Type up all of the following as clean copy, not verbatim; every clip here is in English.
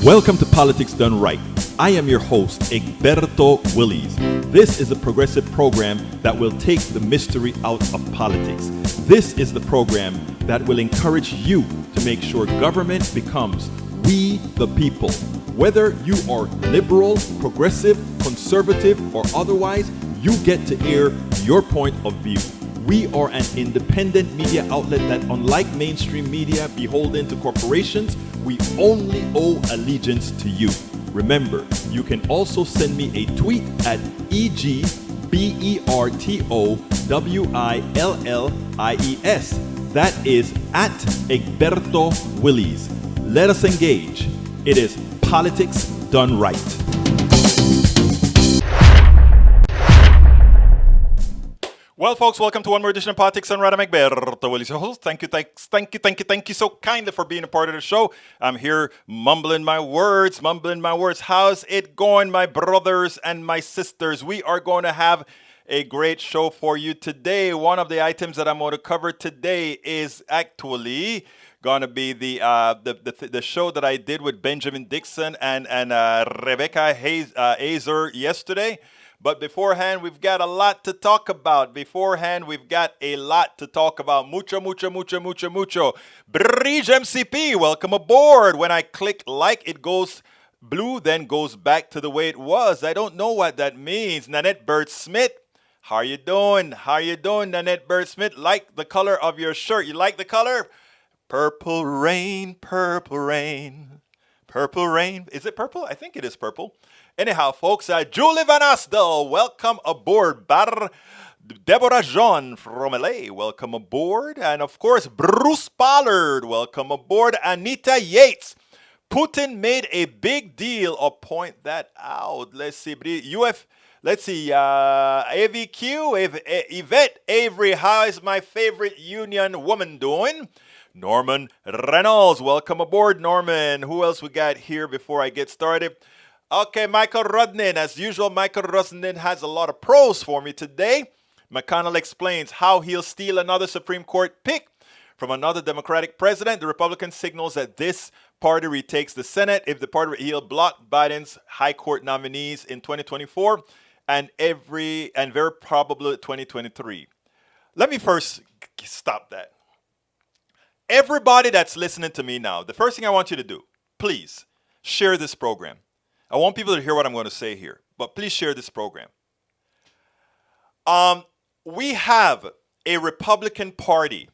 Welcome to Politics Done Right. I am your host, Egberto Willies. This is a progressive program that will take the mystery out of politics. This is the program that will encourage you to make sure government becomes we the people. Whether you are liberal, progressive, conservative, or otherwise, you get to air your point of view. We are an independent media outlet that, unlike mainstream media beholden to corporations, we only owe allegiance to you. Remember, you can also send me a tweet at EGBERTOWILLIES. That is at Egberto Willies. Let us engage. It is Politics Done Right. Well, folks, welcome to one more edition of Politics Done Right. I'm Egberto Willies, your host. Thank you so kindly for being a part of the show. I'm here mumbling my words. How's it going, my brothers and my sisters? We are going to have a great show for you today. One of the items that I'm going to cover today is actually going to be the show that I did with Benjamin Dixon and Rebecca Azer yesterday. But beforehand, we've got a lot to talk about. Mucho. Bridge MCP, welcome aboard. When I click like, it goes blue, then goes back to the way it was. I don't know what that means. Nanette Bird-Smith, how you doing? Nanette Bird-Smith? Like the color of your shirt. You like the color? Purple rain. Is it purple? I think it is purple. Anyhow, folks, Julie Van Asdel, welcome aboard. Deborah Jean from LA, welcome aboard. And of course, Bruce Pollard, welcome aboard. Anita Yates, Putin made a big deal. I'll point that out. Let's see, AVQ, Yvette Avery, how is my favorite union woman doing? Norman Reynolds, welcome aboard, Norman. Who else we got here before I get started? Okay, Michael Rudnin. As usual, Michael Rudnin has a lot of pros for me today. McConnell explains how he'll steal another Supreme Court pick from another Democratic president. The Republican signals that this party retakes the Senate if the party he'll block Biden's high court nominees in 2024 and very probably 2023. Let me first stop that. Everybody that's listening to me now, the first thing I want you to do, please share this program. I want people to hear what I'm going to say here, but please share this program. We have a Republican Party,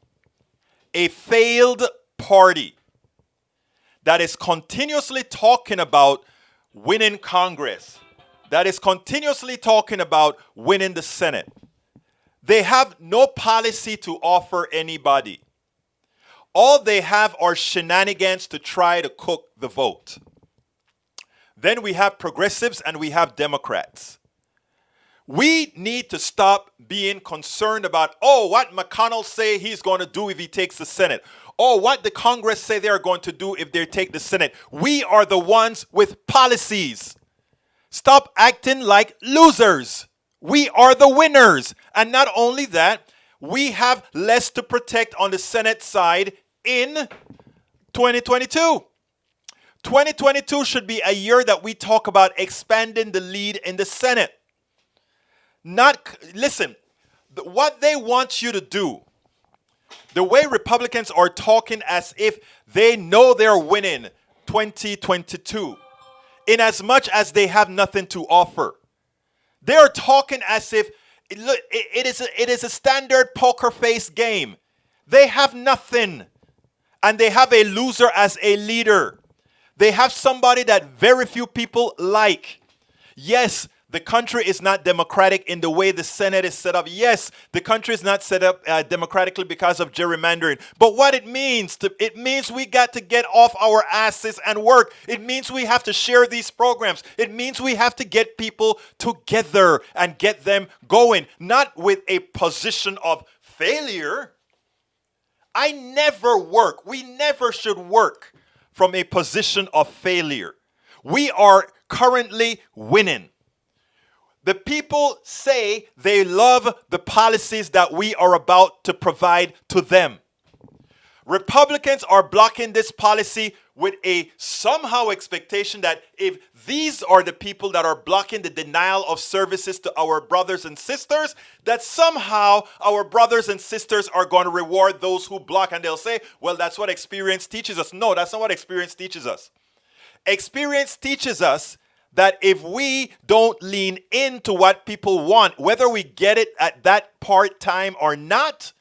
a failed party that is continuously talking about winning Congress, that is continuously talking about winning the Senate. They have no policy to offer anybody. All they have are shenanigans to try to cook the vote. Then we have progressives and we have Democrats. We need to stop being concerned about, what McConnell say he's going to do if he takes the Senate. What the Congress say they're going to do if they take the Senate. We are the ones with policies. Stop acting like losers. We are the winners. And not only that, we have less to protect on the Senate side in 2022. 2022 should be a year that we talk about expanding the lead in the Senate. What they want you to do, the way Republicans are talking as if they know they're winning 2022, in as much as they have nothing to offer. They are talking as if it is a standard poker face game. They have nothing, and they have a loser as a leader. They have somebody that very few people like. Yes, the country is not democratic in the way the Senate is set up. Yes, the country is not set up democratically because of gerrymandering. But what it means we got to get off our asses and work. It means we have to share these programs. It means we have to get people together and get them going, not with a position of failure. We never should work from a position of failure. We are currently winning. The people say they love the policies that we are about to provide to them. Republicans are blocking this policy with a somehow expectation that if these are the people that are blocking the denial of services to our brothers and sisters, that somehow our brothers and sisters are going to reward those who block. And they'll say, well, that's what experience teaches us. No, that's not what experience teaches us. Experience teaches us that if we don't lean into what people want, whether we get it at that part time or not,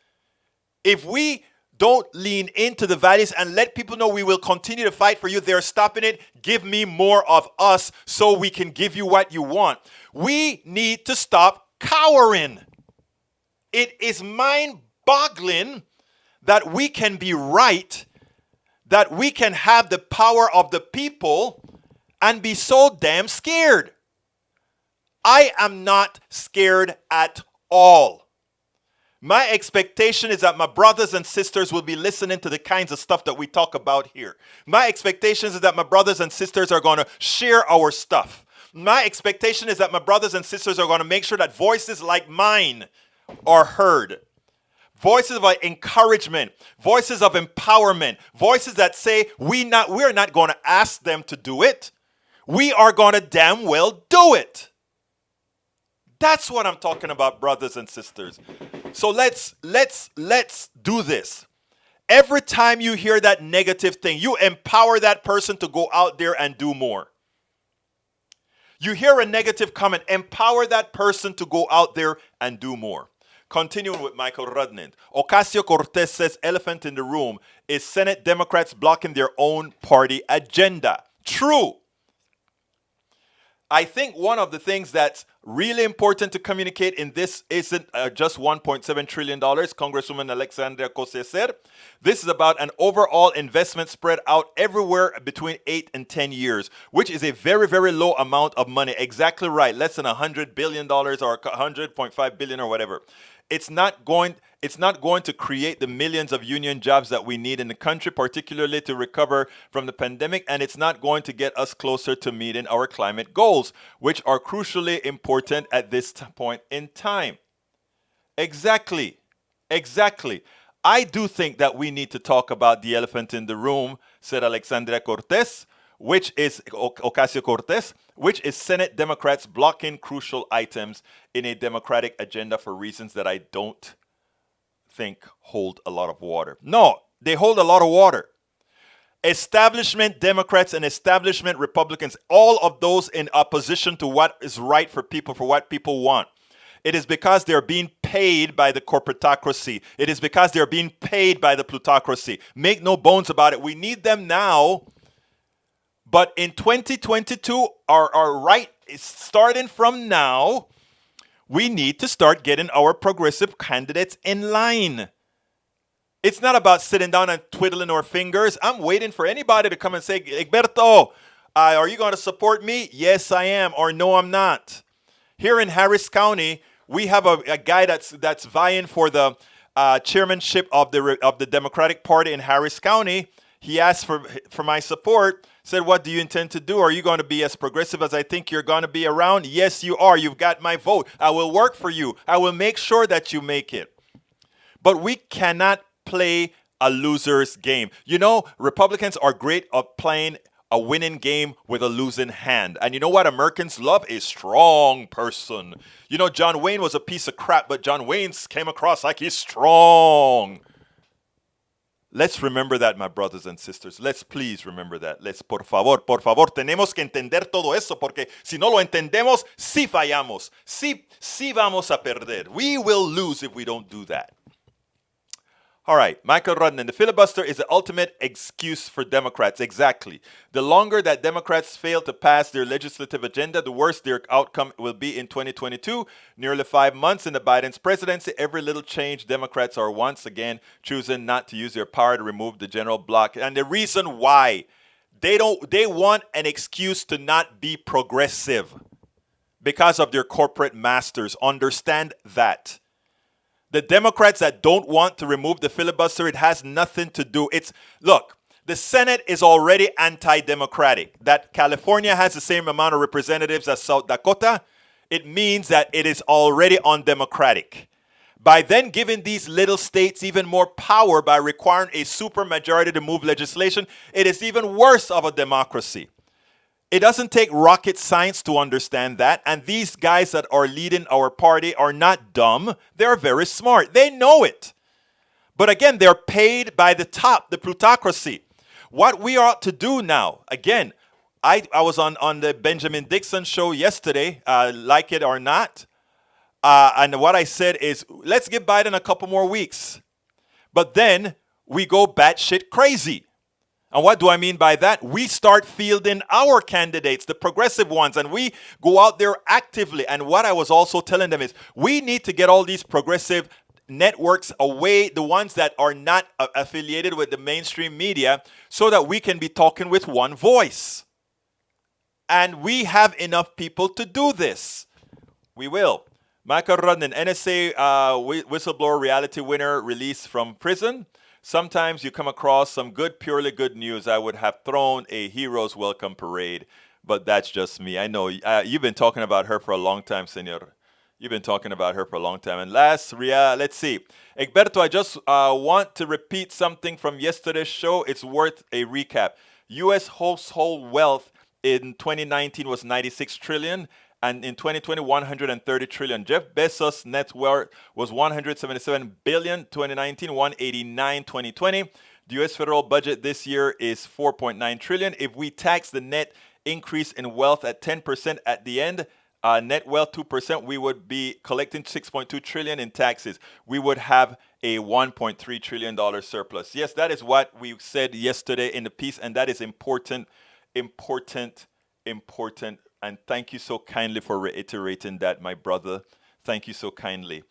if we don't lean into the values and let people know we will continue to fight for you, they're stopping it. Give me more of us so we can give you what you want. We need to stop cowering. It is mind-boggling that we can be right, that we can have the power of the people and be so damn scared. I am not scared at all. My expectation is that my brothers and sisters will be listening to the kinds of stuff that we talk about here. My expectation is that my brothers and sisters are going to share our stuff. My expectation is that my brothers and sisters are going to make sure that voices like mine are heard. Voices of encouragement, voices of empowerment, voices that say we're not going to ask them to do it. We are going to damn well do it. That's what I'm talking about, brothers and sisters. So let's do this. Every time you hear that negative thing, you empower that person to go out there and do more. You hear a negative comment, empower that person to go out there and do more. Continuing with Michael Rudnind. Ocasio-Cortez says elephant in the room is Senate Democrats blocking their own party agenda. True. I think one of the things that's really important to communicate in this isn't just $1.7 trillion, Congresswoman Alexandria Ocasio said. This is about an overall investment spread out everywhere between 8 and 10 years, which is a very, very low amount of money. Exactly right. Less than $100 billion or $100.5 billion or whatever. It's not going to create the millions of union jobs that we need in the country, particularly to recover from the pandemic, and it's not going to get us closer to meeting our climate goals, which are crucially important at this point in time. Exactly. I do think that we need to talk about the elephant in the room, said Alexandria Cortez, which is Ocasio-Cortez, which is Senate Democrats blocking crucial items in a Democratic agenda for reasons that I don't think hold a lot of water. No, they hold a lot of water. Establishment Democrats and establishment Republicans, all of those in opposition to what is right for people, for what people want. It is because they're being paid by the corporatocracy. It is because they're being paid by the plutocracy. Make no bones about it. We need them now. But in 2022, our right is starting from now. We need to start getting our progressive candidates in line. It's not about sitting down and twiddling our fingers. I'm waiting for anybody to come and say, Egberto, are you going to support me? Yes, I am. Or no, I'm not. Here in Harris County, we have a guy that's vying for the chairmanship of the Democratic Party in Harris County. He asked for my support, said, what do you intend to do? Are you going to be as progressive as I think you're going to be around? Yes, you are. You've got my vote. I will work for you. I will make sure that you make it. But we cannot play a loser's game. You know, Republicans are great at playing a winning game with a losing hand. And you know what Americans love? A strong person. You know, John Wayne was a piece of crap, but John Wayne came across like he's strong. Let's remember that, my brothers and sisters. Let's please remember that. Let's, por favor, tenemos que entender todo eso, porque si no lo entendemos, sí fallamos. Sí vamos a perder. We will lose if we don't do that. All right, Michael Rudnind, the filibuster is the ultimate excuse for Democrats. Exactly. The longer that Democrats fail to pass their legislative agenda, the worse their outcome will be in 2022. Nearly 5 months in the Biden's presidency, every little change, Democrats are once again choosing not to use their power to remove the general bloc. And the reason why, they want an excuse to not be progressive because of their corporate masters. Understand that. The Democrats that don't want to remove the filibuster, it has nothing to do. Look, the Senate is already anti-democratic. That California has the same amount of representatives as South Dakota, it means that it is already undemocratic. by then giving these little states even more power by requiring a supermajority to move legislation, it is even worse of a democracy. It doesn't take rocket science to understand that. And these guys that are leading our party are not dumb. They're very smart. They know it. But again, they're paid by the top, the plutocracy. What we ought to do now, again, I was on the Benjamin Dixon show yesterday, like it or not. And what I said is, let's give Biden a couple more weeks. But then we go batshit crazy. And what do I mean by that? We start fielding our candidates, the progressive ones, and we go out there actively. And what I was also telling them is we need to get all these progressive networks away, the ones that are not affiliated with the mainstream media, so that we can be talking with one voice. And we have enough people to do this. We will. Michael Rudnin, NSA whistleblower reality winner released from prison. Sometimes you come across some good, purely good news. I would have thrown a hero's welcome parade, but that's just me. I know you've been talking about her for a long time, senor. You've been talking about her for a long time. And last, let's see. Egberto, I just want to repeat something from yesterday's show. It's worth a recap. U.S. household wealth in 2019 was 96 trillion. And in 2020, 130 trillion. Jeff Bezos' net worth was 177 billion 2019, 189 2020. The U.S. federal budget this year is 4.9 trillion. If we tax the net increase in wealth at 10% at the end, net wealth 2%, we would be collecting 6.2 trillion in taxes. We would have a $1.3 trillion surplus. Yes, that is what we said yesterday in the piece, and that is important. And thank you so kindly for reiterating that, my brother. Thank you so kindly.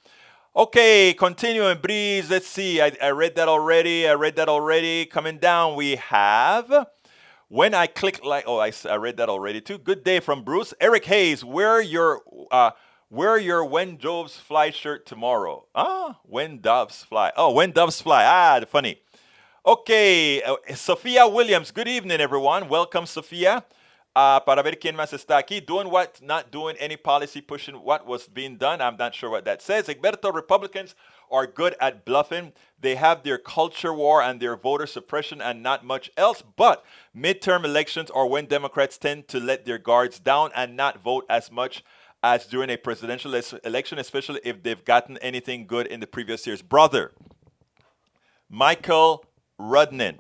Okay, continuing, Breeze. Let's see. I read that already. Coming down, we have, when I click like, I read that already too. Good day from Bruce. Eric Hayes, wear your When Doves Fly shirt tomorrow. When Doves Fly. Oh, When Doves Fly. Funny. Okay, Sophia Williams. Good evening, everyone. Welcome, Sophia. Para ver quién más está aquí. Doing what? Not doing any policy, pushing what was being done. I'm not sure what that says. Egberto, Republicans are good at bluffing. They have their culture war and their voter suppression and not much else. But midterm elections are when Democrats tend to let their guards down and not vote as much as during a presidential election, especially if they've gotten anything good in the previous years. Brother, Michael Rudnin,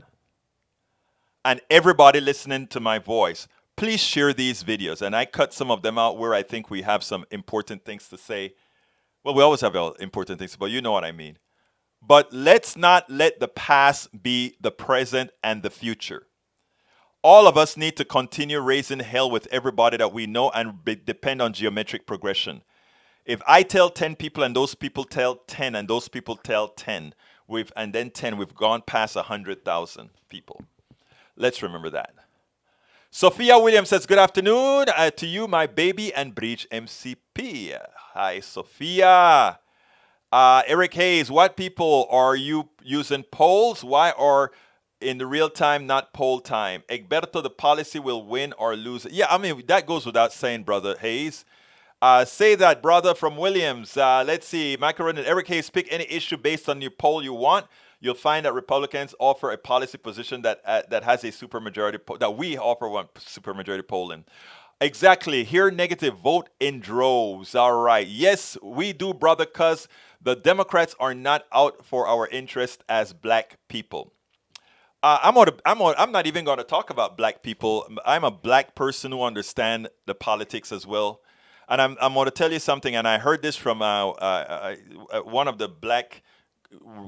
and everybody listening to my voice, please share these videos. And I cut some of them out where I think we have some important things to say. Well, we always have important things, but you know what I mean. But let's not let the past be the present and the future. All of us need to continue raising hell with everybody that we know and depend on geometric progression. If I tell 10 people and those people tell 10 and those people tell 10, and then 10, we've gone past 100,000 people. Let's remember that. Sophia Williams says, good afternoon to you, my baby and Breach MCP. Hi, Sophia. Eric Hayes, what people are you using polls? Why are in the real time, not poll time? Egberto, the policy will win or lose. Yeah, I mean, that goes without saying, brother Hayes. Say that, brother from Williams. Let's see. Macaron and Eric Hayes, pick any issue based on your poll you want. You'll find that Republicans offer a policy position that has a supermajority, that we offer one supermajority polling. Exactly. Here, negative, vote in droves. All right. Yes, we do, brother, because the Democrats are not out for our interest as black people. I'm not even going to talk about black people. I'm a black person who understands the politics as well. And I'm going to tell you something, and I heard this from one of the black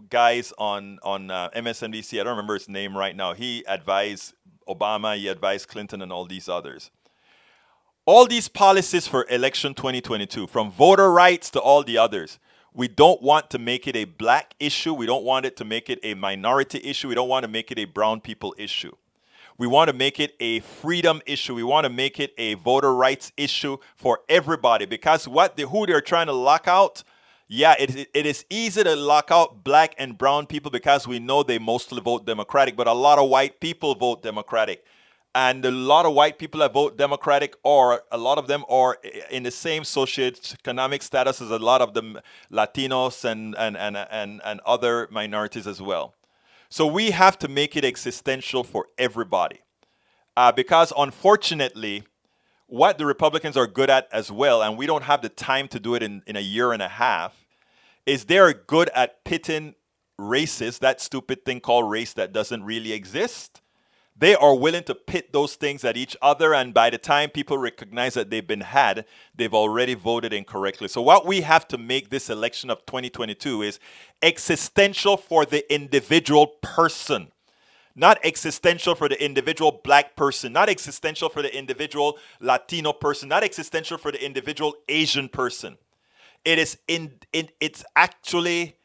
guys on MSNBC. I don't remember his name right now. He advised Obama, he advised Clinton, and all these others. All these policies for election 2022, from voter rights to all the others, we don't want to make it a black issue. We don't want it to make it a minority issue. We don't want to make it a brown people issue. We want to make it a freedom issue. We want to make it a voter rights issue for everybody, because who they're trying to lock out, yeah, it is easy to lock out black and brown people because we know they mostly vote Democratic, but a lot of white people vote Democratic. And a lot of white people that vote Democratic, or a lot of them are in the same socioeconomic status as a lot of the Latinos and other minorities as well. So we have to make it existential for everybody. Because unfortunately, what the Republicans are good at as well, and we don't have the time to do it in a year and a half, is they're good at pitting races, that stupid thing called race that doesn't really exist. They are willing to pit those things at each other, and by the time people recognize that they've been had, they've already voted incorrectly. So what we have to make this election of 2022 is existential for the individual person. Not existential for the individual black person, not existential for the individual Latino person, not existential for the individual Asian person. It's actually,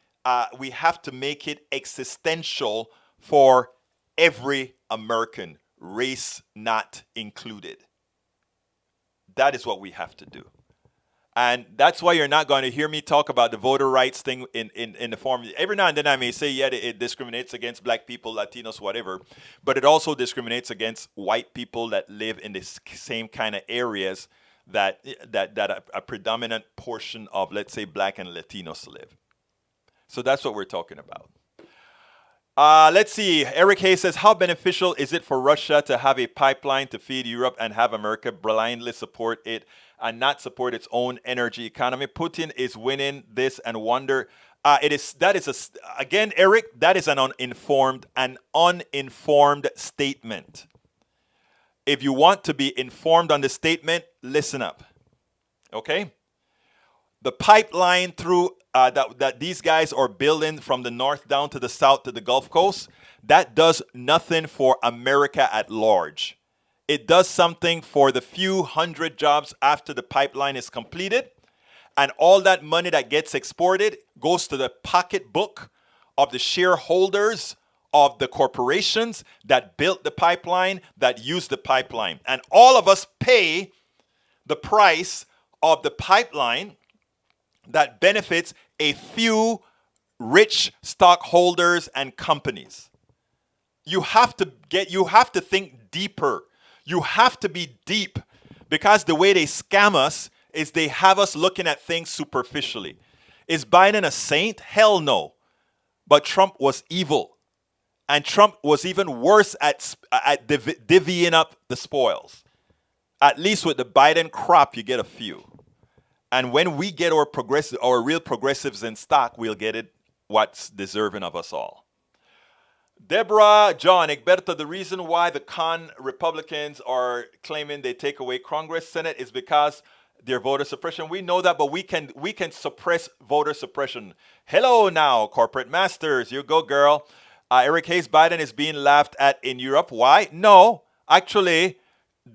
we have to make it existential for every American, race not included. That is what we have to do. And that's why you're not going to hear me talk about the voter rights thing in the form. Every now and then I may say, yeah, it discriminates against black people, Latinos, whatever. But it also discriminates against white people that live in the same kind of areas that a predominant portion of, let's say, black and Latinos live. So that's what we're talking about. Let's see. Eric Hayes says, how beneficial is it for Russia to have a pipeline to feed Europe and have America blindly support it and not support its own energy economy? Putin is winning this and wonder. Again, Eric, that is an uninformed statement. If you want to be informed on the statement, listen up. Okay? The pipeline through that these guys are building from the north down to the south to the Gulf Coast, that does nothing for America at large. It does something for the few hundred jobs after the pipeline is completed, and all that money that gets exported goes to the pocketbook of the shareholders of the corporations that built the pipeline, that used the pipeline. And all of us pay the price of the pipeline that benefits a few rich stockholders and companies. You have to think deeper. You have to be deep, because the way they scam us is they have us looking at things superficially. Is Biden a saint? Hell no. But Trump was evil. And Trump was even worse at divvying up the spoils. At least with the Biden crop, you get a few. And when we get our real progressives in stock, we'll get it what's deserving of us all. Deborah, John, Egberto, the reason why the con Republicans are claiming they take away Congress, Senate is because they're voter suppression. We know that, but we can suppress voter suppression. Hello now, corporate masters. You go, girl. Eric Hayes, Biden is being laughed at in Europe. Why? No, actually,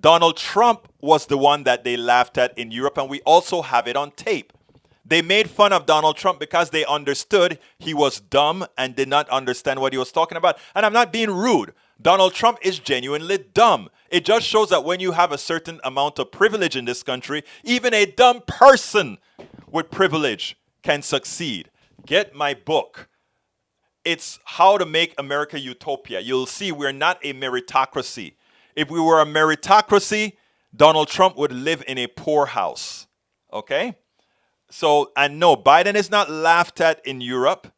Donald Trump was the one that they laughed at in Europe, and we also have it on tape. They made fun of Donald Trump because they understood he was dumb and did not understand what he was talking about. And I'm not being rude. Donald Trump is genuinely dumb. It just shows that when you have a certain amount of privilege in this country, even a dumb person with privilege can succeed. Get my book. It's How to Make America Utopia. You'll see we're not a meritocracy. If we were a meritocracy, Donald Trump would live in a poorhouse. Okay? So, and no, Biden is not laughed at in Europe.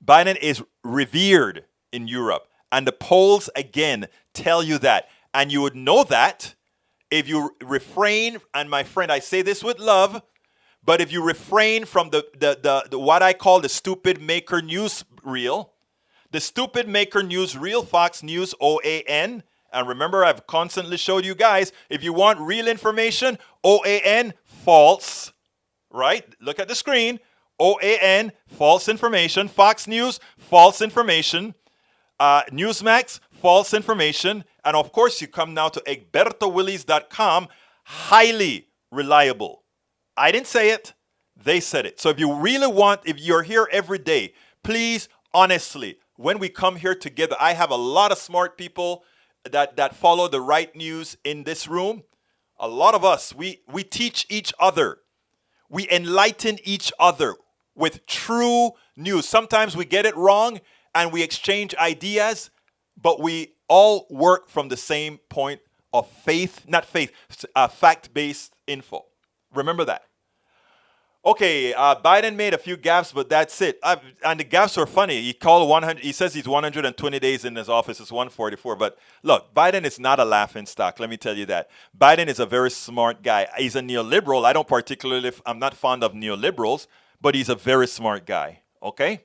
Biden is revered in Europe. And the polls, again, tell you that. And you would know that if you refrain, and my friend, I say this with love, but if you refrain from the what I call the stupid maker news reel, the stupid maker news reel, Fox News, OAN, and remember, I've constantly showed you guys, if you want real information, OAN, false, right? Look at the screen. OAN, false information. Fox News, false information. Newsmax, false information. And of course, you come now to egbertowillies.com, highly reliable. I didn't say it. They said it. So if you really want, if you're here every day, please, honestly, when we come here together, I have a lot of smart people that follow the right news in this room. A lot of us, we teach each other. We enlighten each other with true news. Sometimes we get it wrong and we exchange ideas, but we all work from the same point of faith, not faith, fact-based info. Remember that. Okay, Biden made a few gaffes, but that's it. And the gaffes were funny. He called 100. He says he's 120 days in his office. It's 144. But look, Biden is not a laughing stock. Let me tell you that. Biden is a very smart guy. He's a neoliberal. I don't particularly. I'm not fond of neoliberals, but he's a very smart guy. Okay.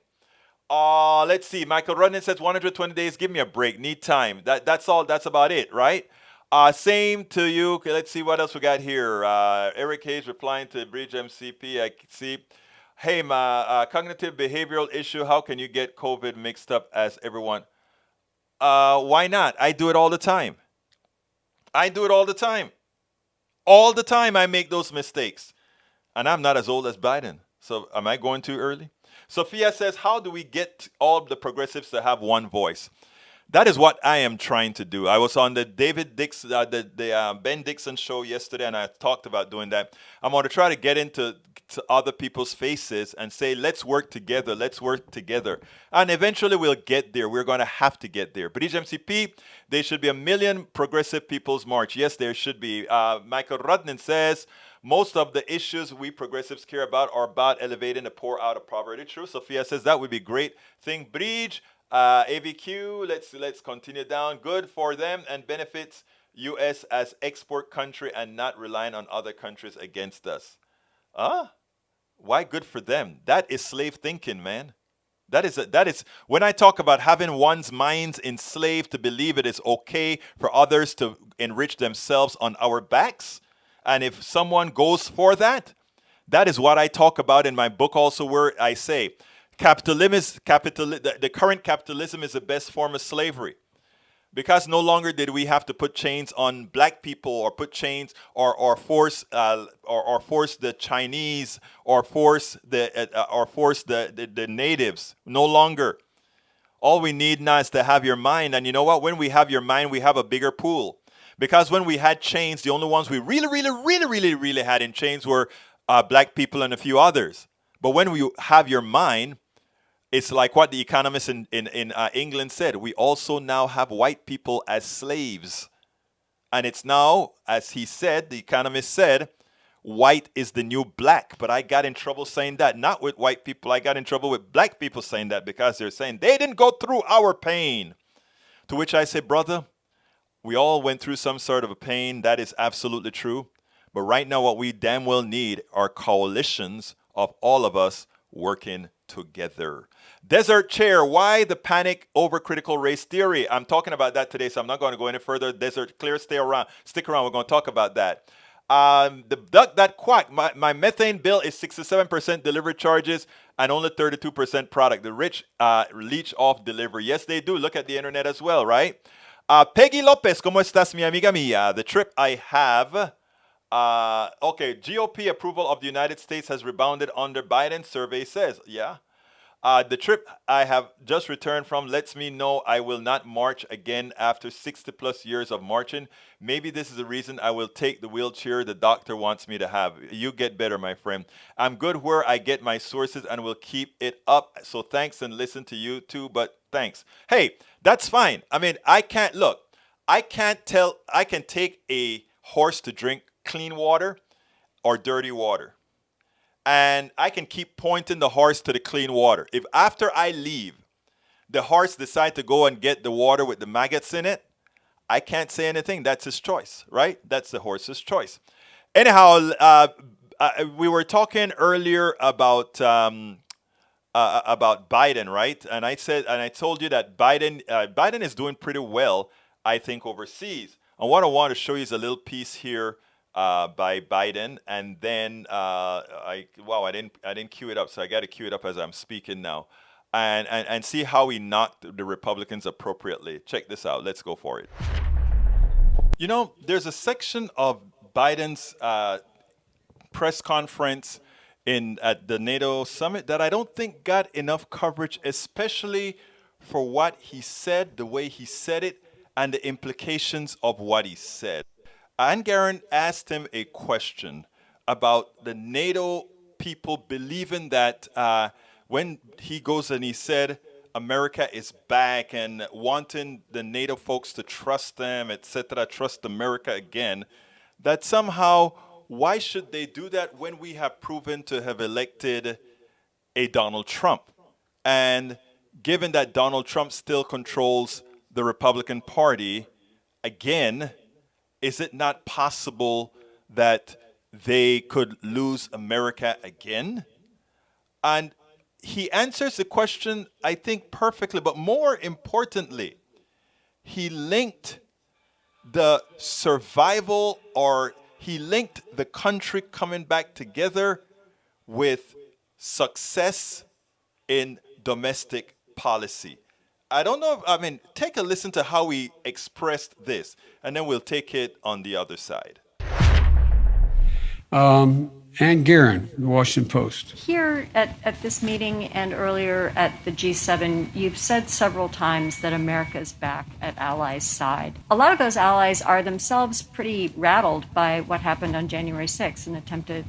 Let's see. Michael Rudnin says 120 days. Give me a break. Need time. That's all. That's about it, right? Same to you. Okay, let's see what else we got here. Eric Hayes replying to Bridge MCP. I see. Hey, my cognitive behavioral issue. How can you get COVID mixed up as everyone? Why not? I do it all the time. I do it all the time. All the time I make those mistakes. And I'm not as old as Biden. So am I going too early? Sophia says, how do we get all the progressives to have one voice? That is what I am trying to do. I was on the Ben Dixon show yesterday, and I talked about doing that. I'm going to try to get into other people's faces and say, let's work together. Let's work together. And eventually we'll get there. We're going to have to get there. But HMCP, there should be 1 million progressive people's march. Yes, there should be. Michael Rudnin says, most of the issues we progressives care about are about elevating the poor out of poverty. True. Sophia says that would be great thing. Bridge. AVQ, let's continue down. Good for them and benefits U.S. as export country and not relying on other countries against us. Why good for them? That is slave thinking, man. That is when I talk about having one's minds enslaved to believe it is okay for others to enrich themselves on our backs. And if someone goes for that, that is what I talk about in my book also, where I say, the current capitalism is the best form of slavery, because no longer did we have to put chains on black people or put chains or force the Chinese or force the natives. No longer. All we need now is to have your mind. And you know what? When we have your mind, we have a bigger pool. Because when we had chains, the only ones we really had in chains were black people and a few others. But when we have your mind, it's like what the economist in England said. We also now have white people as slaves. And it's now, as he said, the economist said, white is the new black. But I got in trouble saying that. Not with white people. I got in trouble with black people saying that, because they're saying they didn't go through our pain. To which I say, brother, we all went through some sort of a pain. That is absolutely true. But right now what we damn well need are coalitions of all of us working together. Desert Chair, why the panic over critical race theory? I'm talking about that today, so I'm not going to go any further. Desert Clear, stick around. We're going to talk about that. The duck that quack. My methane bill is 67% delivery charges and only 32% product. The rich leech off delivery. Yes, they do. Look at the internet as well, right? Peggy Lopez, ¿cómo estás, mi amiga mía? The trip I have. Okay, GOP approval of the United States has rebounded under Biden, survey says. Yeah. The trip I have just returned from lets me know I will not march again after 60 plus years of marching. Maybe this is the reason I will take the wheelchair the doctor wants me to have. You get better, my friend. I'm good where I get my sources and will keep it up. So thanks, and listen to you too, but thanks. Hey, that's fine. I mean, I can take a horse to drink clean water or dirty water. And I can keep pointing the horse to the clean water. If after I leave, the horse decides to go and get the water with the maggots in it, I can't say anything. That's his choice, right? That's the horse's choice. Anyhow, we were talking earlier about Biden, right? And I told you that Biden is doing pretty well, I think, overseas. And what I want to show you is a little piece here by Biden, and then I didn't cue it up, so I got to cue it up as I'm speaking now, and see how he knocked the Republicans appropriately. Check this out. Let's go for it. You know, there's a section of Biden's press conference at the NATO summit that I don't think got enough coverage, especially for what he said, the way he said it, and the implications of what he said. Ann Garen asked him a question about the NATO people believing that when he goes and he said, America is back and wanting the NATO folks to trust them, etc., trust America again, that somehow, why should they do that when we have proven to have elected a Donald Trump? And given that Donald Trump still controls the Republican Party, again, is it not possible that they could lose America again? And he answers the question, I think, perfectly. But more importantly, he linked the survival, or he linked the country coming back together with success in domestic policy. I don't know, take a listen to how he expressed this, and then we'll take it on the other side. Ann Guerin, The Washington Post. Here at this meeting and earlier at the G7, you've said several times that America is back at allies' side. A lot of those allies are themselves pretty rattled by what happened on January 6th, an attempted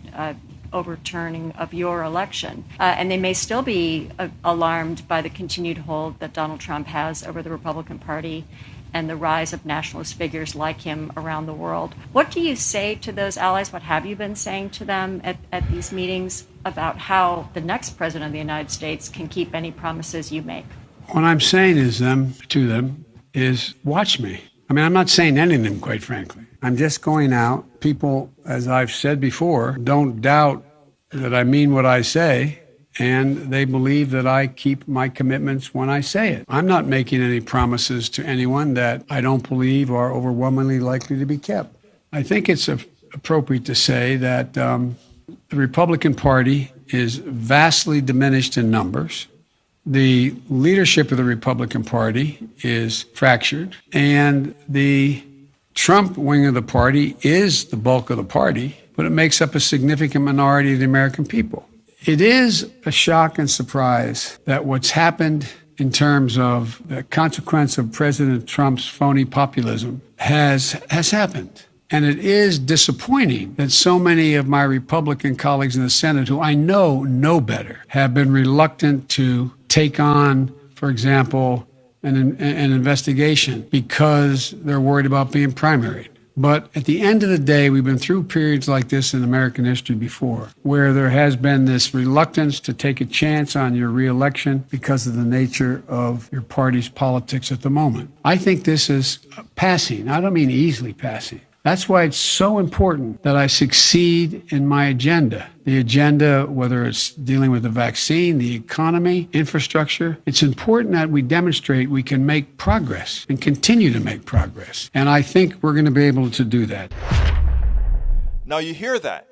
overturning of your election. And they may still be alarmed by the continued hold that Donald Trump has over the Republican Party and the rise of nationalist figures like him around the world. What do you say to those allies? What have you been saying to them at these meetings about how the next president of the United States can keep any promises you make? What I'm saying to them is watch me. I'm not saying anything, quite frankly. I'm just going out. People, as I've said before, don't doubt that I mean what I say, and they believe that I keep my commitments when I say it. I'm not making any promises to anyone that I don't believe are overwhelmingly likely to be kept. I think it's appropriate to say that the Republican Party is vastly diminished in numbers. The leadership of the Republican Party is fractured, and the Trump wing of the party is the bulk of the party, but it makes up a significant minority of the American people. It is a shock and surprise that what's happened in terms of the consequence of President Trump's phony populism has happened. And it is disappointing that so many of my Republican colleagues in the Senate, who I know better, have been reluctant to take on, for example, an investigation because they're worried about being primaried. But at the end of the day, we've been through periods like this in American history before, where there has been this reluctance to take a chance on your reelection because of the nature of your party's politics at the moment. I think this is passing. I don't mean easily passing. That's why it's so important that I succeed in my agenda. The agenda, whether it's dealing with the vaccine, the economy, infrastructure, it's important that we demonstrate we can make progress and continue to make progress. And I think we're going to be able to do that. Now you hear that.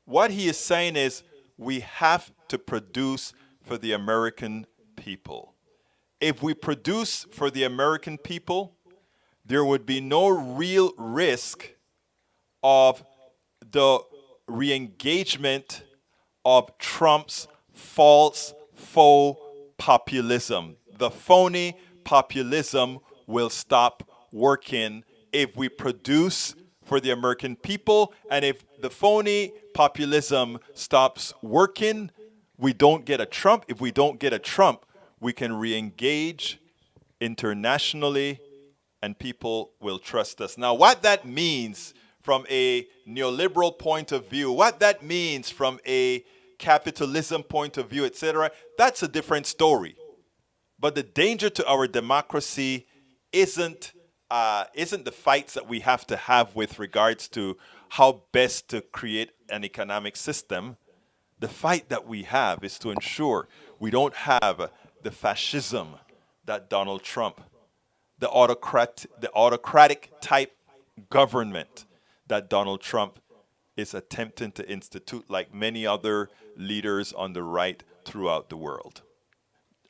What he is saying is we have to produce for the American people. If we produce for the American people, there would be no real risk of the re-engagement of Trump's false, faux populism. The phony populism will stop working if we produce for the American people, and if the phony populism stops working, we don't get a Trump. If we don't get a Trump, we can re-engage internationally, and people will trust us. Now, what that means from a neoliberal point of view, what that means from a capitalism point of view, etc., that's a different story. But the danger to our democracy isn't the fights that we have to have with regards to how best to create an economic system. The fight that we have is to ensure we don't have the fascism that Donald Trump, the autocratic type government that Donald Trump is attempting to institute, like many other leaders on the right throughout the world.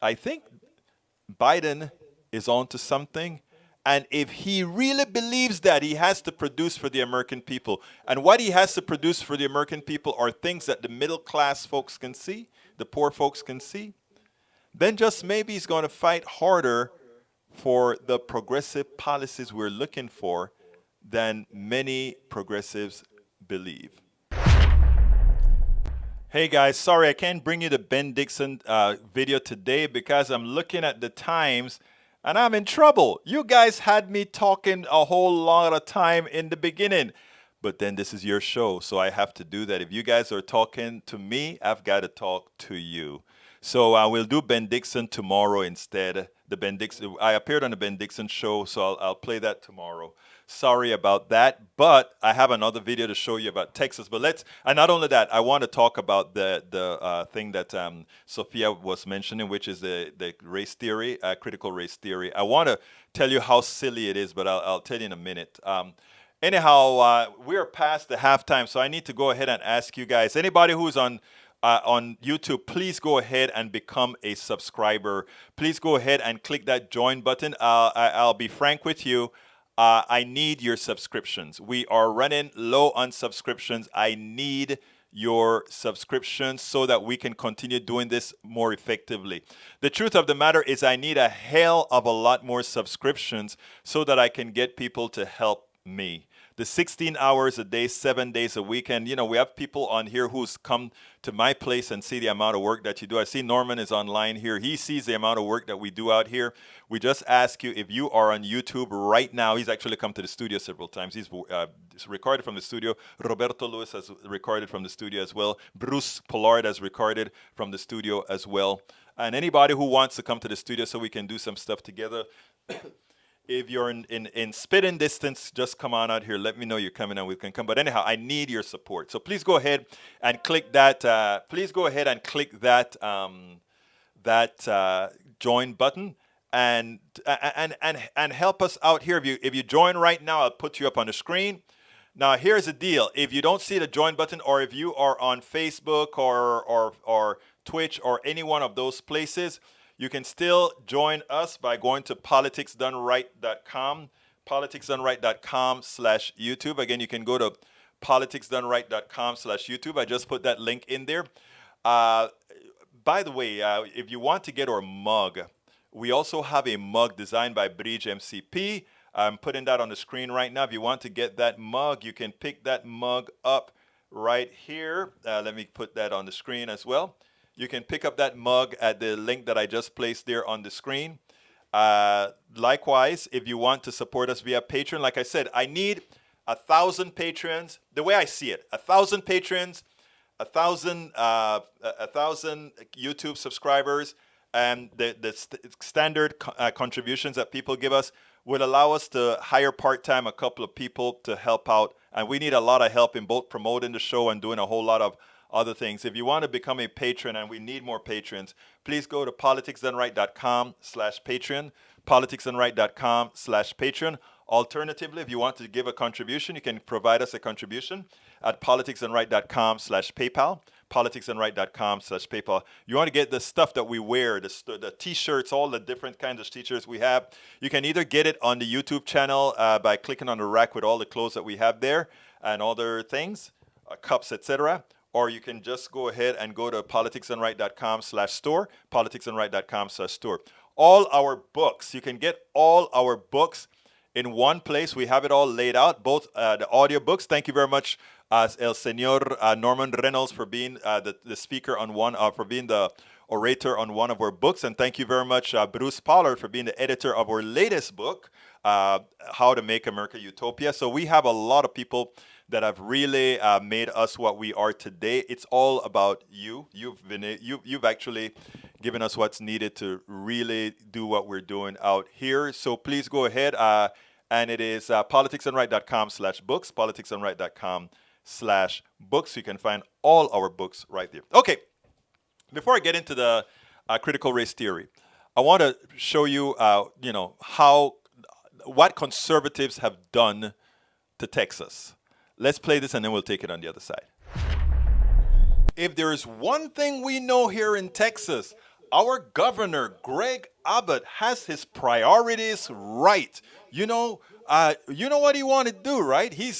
I think Biden is onto something, and if he really believes that, he has to produce for the American people. And what he has to produce for the American people are things that the middle class folks can see, the poor folks can see. Then just maybe he's going to fight harder for the progressive policies we're looking for than many progressives believe. Hey guys, sorry I can't bring you the Ben Dixon video today because I'm looking at the times and I'm in trouble. You guys had me talking a whole lot of time in the beginning, but then this is your show, so I have to do that. If you guys are talking to me, I've got to talk to you. So we'll do Ben Dixon tomorrow instead. The Ben Dixon, I appeared on the Ben Dixon show, so I'll play that tomorrow. Sorry about that, but I have another video to show you about Texas. But and not only that, I want to talk about the thing that Sophia was mentioning, which is the race theory, critical race theory. I want to tell you how silly it is, but I'll tell you in a minute. Anyhow, we are past the halftime, so I need to go ahead and ask you guys. Anybody who's on YouTube, please go ahead and become a subscriber. Please go ahead and click that join button. I'll be frank with you. I need your subscriptions. We are running low on subscriptions. I need your subscriptions so that we can continue doing this more effectively. The truth of the matter is I need a hell of a lot more subscriptions so that I can get people to help me. The 16 hours a day, 7 days a week. And, we have people on here who's come to my place and see the amount of work that you do. I see Norman is online here. He sees the amount of work that we do out here. We just ask you, if you are on YouTube right now, he's actually come to the studio several times. He's recorded from the studio. Roberto Lewis has recorded from the studio as well. Bruce Pollard has recorded from the studio as well. And anybody who wants to come to the studio so we can do some stuff together, if you're in spitting distance, just come on out here. Let me know you're coming and we can come. But anyhow, I need your support. So please go ahead and click that. Please go ahead and click that join button and help us out here. If you join right now, I'll put you up on the screen. Now here's the deal. If you don't see the join button, or if you are on Facebook or Twitch or any one of those places, you can still join us by going to politicsdoneright.com, politicsdoneright.com/YouTube. Again, you can go to politicsdoneright.com/YouTube. I just put that link in there. By the way, if you want to get our mug, we also have a mug designed by Bridge MCP. I'm putting that on the screen right now. If you want to get that mug, you can pick that mug up right here. Let me put that on the screen as well. You can pick up that mug at the link that I just placed there on the screen. Likewise, if you want to support us via Patreon, like I said, I need 1,000 patrons. The way I see it, 1,000 patrons, 1,000 YouTube subscribers, and the standard contributions that people give us would allow us to hire part-time a couple of people to help out. And we need a lot of help in both promoting the show and doing a whole lot of other things. If you want to become a patron, and we need more patrons, please go to politicsdoneright.com/Patreon, politicsdoneright.com/Patreon. Alternatively, if you want to give a contribution, you can provide us a contribution at politicsdoneright.com/PayPal, politicsdoneright.com/PayPal. You want to get the stuff that we wear, the t-shirts, all the different kinds of t-shirts we have. You can either get it on the YouTube channel by clicking on the rack with all the clothes that we have there and other things, cups, etc., or you can just go ahead and go to politicsdoneright.com/store, politicsdoneright.com/store. All our books, you can get all our books in one place. We have it all laid out, both the audio books. Thank you very much, El Senor Norman Reynolds, for being the speaker on one, for being the orator on one of our books. And thank you very much, Bruce Pollard, for being the editor of our latest book, How to Make America Utopia. So we have a lot of people that have really made us what we are today. It's all about you. You've actually given us what's needed to really do what we're doing out here. So please go ahead, and it is politicsdoneright.com/books, politicsdoneright.com/books. You can find all our books right there. Okay, before I get into the critical race theory, I want to show you, what conservatives have done to Texas. Let's play this and then we'll take it on the other side. If there's one thing we know here in Texas, our governor, Greg Abbott, has his priorities right. You know what he want to do, right? He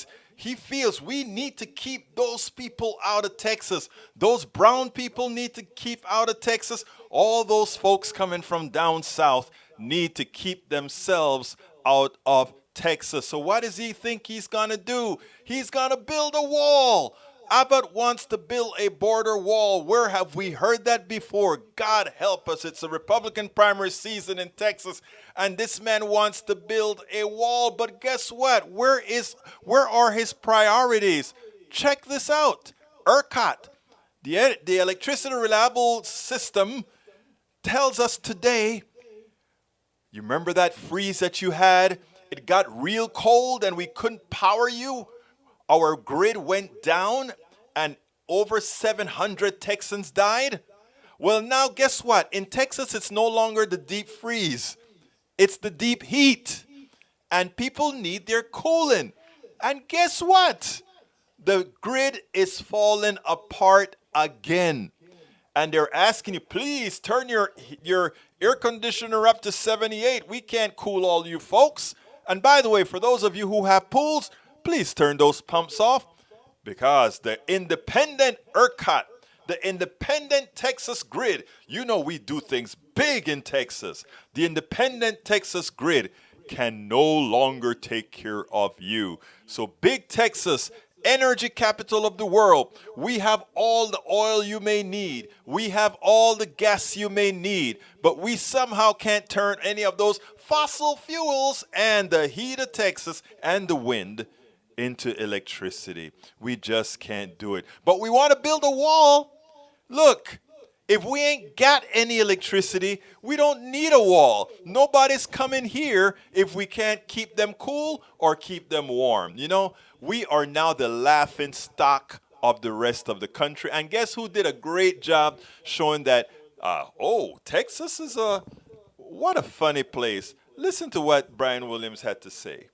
feels we need to keep those people out of Texas. Those brown people need to keep out of Texas. All those folks coming from down south need to keep themselves out of Texas. So what does he think he's going to do? He's going to build a wall. Abbott wants to build a border wall. Where have we heard that before? God help us. It's a Republican primary season in Texas, and this man wants to build a wall. But guess what? Where are his priorities? Check this out. ERCOT, the electricity reliable system, tells us today, you remember that freeze that you had? It got real cold and we couldn't power you. Our grid went down and over 700 Texans died. Well, now guess what? In Texas, it's no longer the deep freeze. It's the deep heat. And people need their cooling. And guess what? The grid is falling apart again. And they're asking you, please turn your air conditioner up to 78. We can't cool all you folks. And by the way, for those of you who have pools, please turn those pumps off, because the independent ERCOT, the independent Texas grid, you know we do things big in Texas. The independent Texas grid can no longer take care of you. So big Texas, energy capital of the world, we have all the oil you may need. We have all the gas you may need. But we somehow can't turn any of those fossil fuels and the heat of Texas and the wind into electricity. We just can't do it. But we want to build a wall. Look, if we ain't got any electricity, we don't need a wall. Nobody's coming here if we can't keep them cool or keep them warm. You know, we are now the laughing stock of the rest of the country. And guess who did a great job showing that, Texas is what a funny place. Listen to what Brian Williams had to say.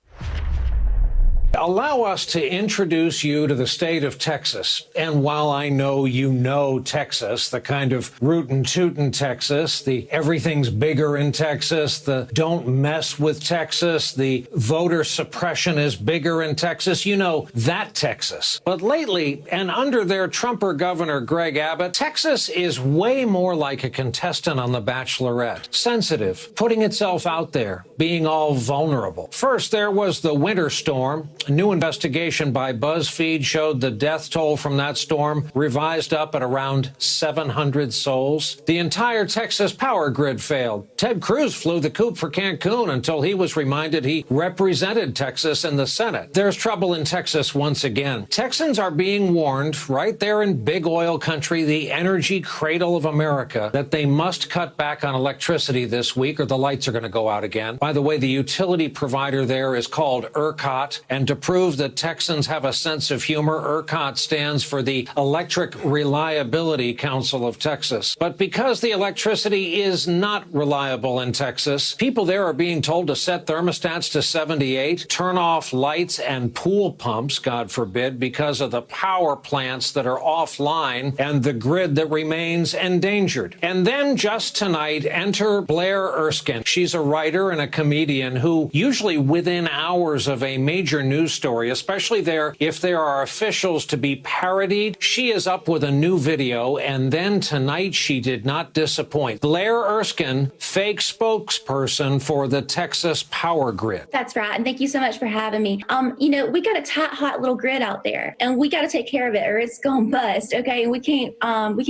Allow us to introduce you to the state of Texas. And while I know you know Texas, the kind of rootin' tootin' Texas, the everything's bigger in Texas, the don't mess with Texas, the voter suppression is bigger in Texas, you know that Texas. But lately, and under their Trumper Governor Greg Abbott, Texas is way more like a contestant on The Bachelorette. Sensitive, putting itself out there, being all vulnerable. First, there was the winter storm. A new investigation by BuzzFeed showed the death toll from that storm revised up at around 700 souls. The entire Texas power grid failed. Ted Cruz flew the coop for Cancun until he was reminded he represented Texas in the Senate. There's trouble in Texas once again. Texans are being warned right there in big oil country, the energy cradle of America, that they must cut back on electricity this week or the lights are going to go out again. By the way, the utility provider there is called ERCOT, and to prove that Texans have a sense of humor, ERCOT stands for the Electric Reliability Council of Texas. But because the electricity is not reliable in Texas, people there are being told to set thermostats to 78, turn off lights and pool pumps, God forbid, because of the power plants that are offline and the grid that remains endangered. And then just tonight, enter Blair Erskine. She's a writer and a comedian who usually within hours of a major news story, especially if there are officials to be parodied, she is up with a new video, and then tonight she did not disappoint. Blair Erskine, fake spokesperson for the Texas power grid. That's right, and thank you so much for having me. We got a tight, hot little grid out there, and we got to take care of it, or it's going to bust. Okay, we can't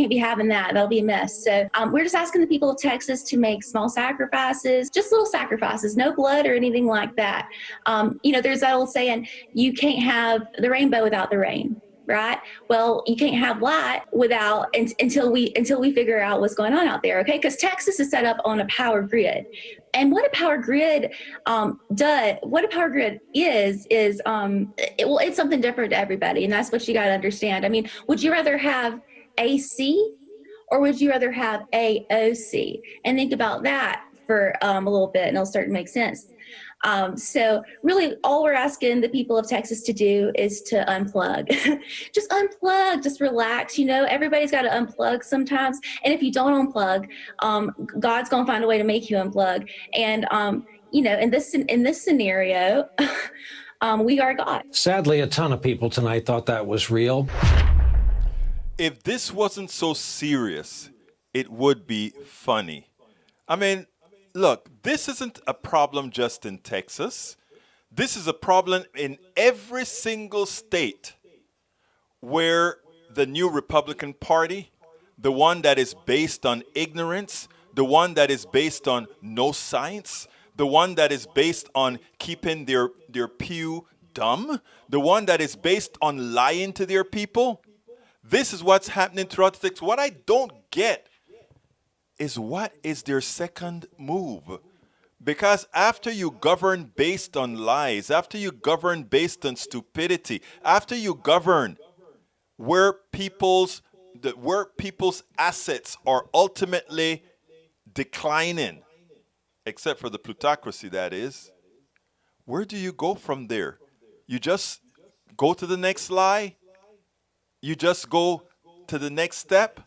be having that. That'll be a mess. So we're just asking the people of Texas to make small sacrifices, just little sacrifices, no blood or anything like that. There's that old saying, you can't have the rainbow without the rain, right? Well, you can't have light until we figure out what's going on out there, okay? Because Texas is set up on a power grid. And what a power grid is it's something different to everybody, and that's what you got to understand. I mean, would you rather have AC or would you rather have AOC? And think about that for a little bit, and it'll start to make sense. So really all we're asking the people of Texas to do is to unplug. Just unplug, just relax. Everybody's got to unplug sometimes. And if you don't unplug, God's going to find a way to make you unplug. And, in this scenario, we are God. Sadly, a ton of people tonight thought that was real. If this wasn't so serious, it would be funny. I mean, look, this isn't a problem just in Texas. This is a problem in every single state where the new Republican Party, the one that is based on ignorance, the one that is based on no science, the one that is based on keeping their pew dumb, the one that is based on lying to their people, this is what's happening throughout the text. What I don't get is what is their second move? Because after you govern based on lies, after you govern based on stupidity, after you govern where people's assets are ultimately declining, except for the plutocracy, that is, where do you go from there? You just go to the next lie? You just go to the next step?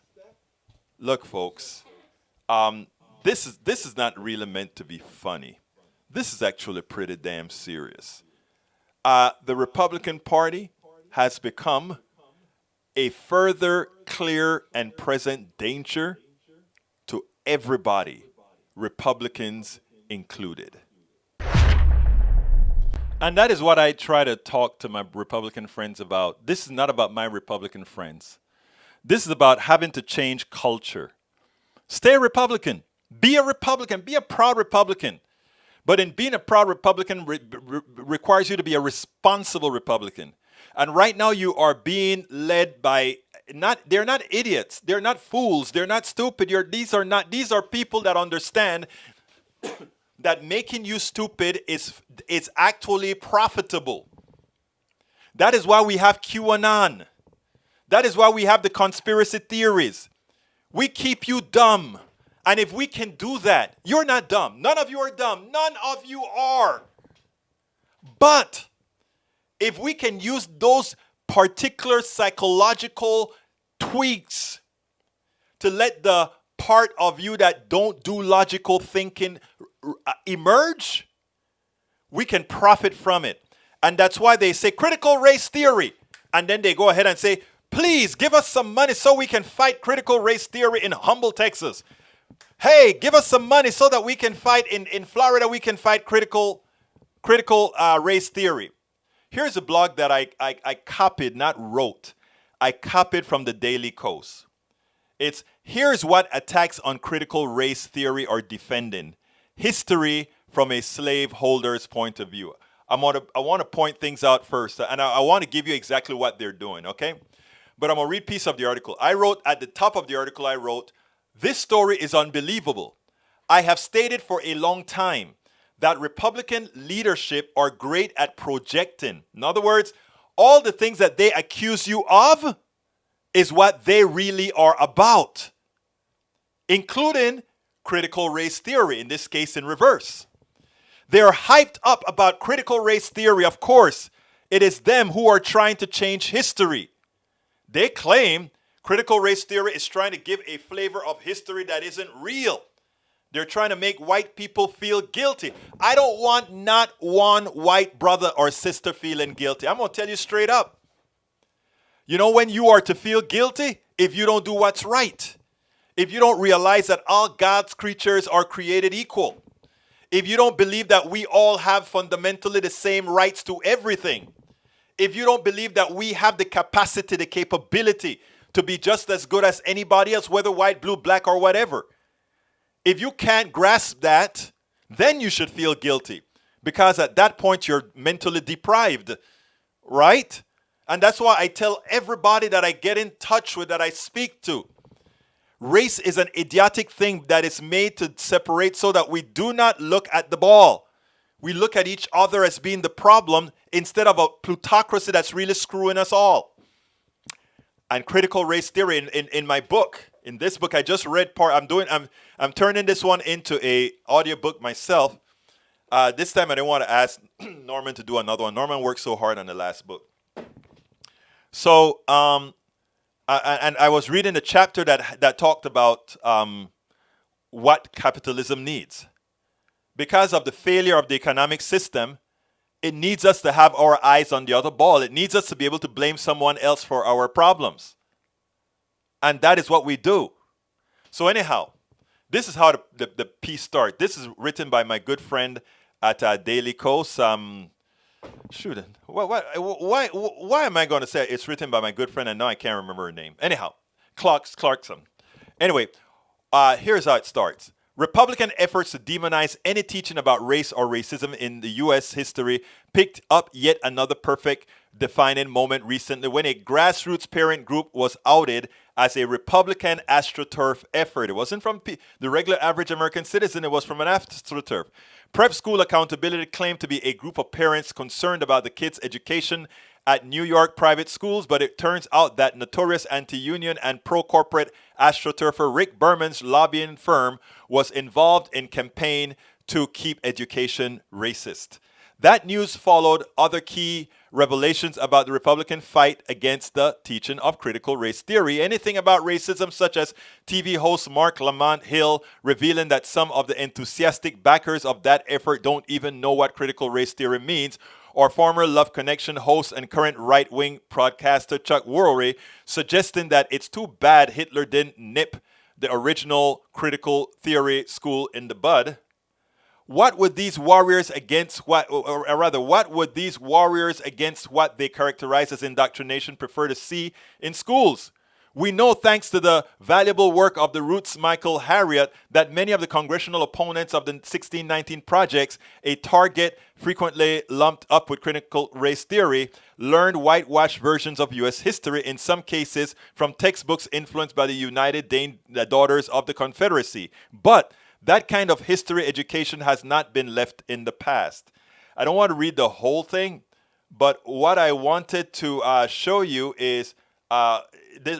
Look, folks, this is not really meant to be funny. This is actually pretty damn serious. The Republican Party has become a further clear and present danger to everybody, Republicans included. And that is what I try to talk to my Republican friends about. This is not about my Republican friends. This is about having to change culture. Stay a Republican. Be a Republican. Be a proud Republican. But in being a proud Republican requires you to be a responsible Republican. And right now you are being led by they're not idiots. They're not fools. They're not stupid. These are people that understand that making you stupid is actually profitable. That is why we have QAnon. That is why we have the conspiracy theories. We keep you dumb. And if we can do that, you're not dumb. None of you are dumb. None of you are. But if we can use those particular psychological tweaks to let the part of you that don't do logical thinking emerge, we can profit from it. And that's why they say critical race theory. And then they go ahead and say, please give us some money so we can fight critical race theory in Humble, Texas. Hey, give us some money so that we can fight in Florida, we can fight critical race theory. Here's a blog that I copied, not wrote. I copied from the Daily Kos. It's here's what attacks on critical race theory are defending. History from a slaveholder's point of view. I want to point things out first, and I want to give you exactly what they're doing, okay? But I'm going to read a piece of the article. I wrote, at the top of the article, I wrote, this story is unbelievable. I have stated for a long time that Republican leadership are great at projecting. In other words, all the things that they accuse you of is what they really are about, including critical race theory, in this case in reverse. They're hyped up about critical race theory. Of course, it is them who are trying to change history. They claim critical race theory is trying to give a flavor of history that isn't real. They're trying to make white people feel guilty. I don't want not one white brother or sister feeling guilty. I'm going to tell you straight up. You know when you are to feel guilty? If you don't do what's right. If you don't realize that all God's creatures are created equal. If you don't believe that we all have fundamentally the same rights to everything. If you don't believe that we have the capacity, the capability to be just as good as anybody else, whether white, blue, black, or whatever. If you can't grasp that, then you should feel guilty. Because at that point, you're mentally deprived, right? And that's why I tell everybody that I get in touch with, that I speak to, race is an idiotic thing that is made to separate so that we do not look at the ball. We look at each other as being the problem instead of a plutocracy that's really screwing us all. And critical race theory in my book, in this book I just read part, I'm turning this one into a audiobook myself. This time I didn't want to ask Norman to do another one. Norman worked so hard on the last book. So and I was reading a chapter that talked about what capitalism needs. Because of the failure of the economic system, it needs us to have our eyes on the other ball. It needs us to be able to blame someone else for our problems. And that is what we do. So anyhow, this is how the piece starts. This is written by my good friend at Daily Kos. Shoot, why am I going to say it's written by my good friend and now I can't remember her name? Anyhow, Clarkson. Anyway, here's how it starts. Republican efforts to demonize any teaching about race or racism in the U.S. history picked up yet another perfect defining moment recently when a grassroots parent group was outed as a Republican astroturf effort. It wasn't from the regular average American citizen, it was from an astroturf. Prep School Accountability claimed to be a group of parents concerned about the kids' education at New York private schools, but it turns out that notorious anti-union and pro-corporate astroturfer Rick Berman's lobbying firm was involved in campaign to keep education racist. That news followed other key revelations about the Republican fight against the teaching of critical race theory. Anything about racism, such as TV host Mark Lamont Hill revealing that some of the enthusiastic backers of that effort don't even know what critical race theory means, or former Love Connection host and current right-wing broadcaster Chuck Woolery suggesting that it's too bad Hitler didn't nip the original critical theory school in the bud. What would these warriors against what would these warriors against what they characterize as indoctrination prefer to see in schools? We know, thanks to the valuable work of the Roots Michael Harriot, that many of the congressional opponents of the 1619 projects, a target frequently lumped up with critical race theory, learned whitewashed versions of U.S. history, in some cases from textbooks influenced by the United Daughters of the Confederacy. But that kind of history education has not been left in the past. I don't want to read the whole thing, but what I wanted to show you is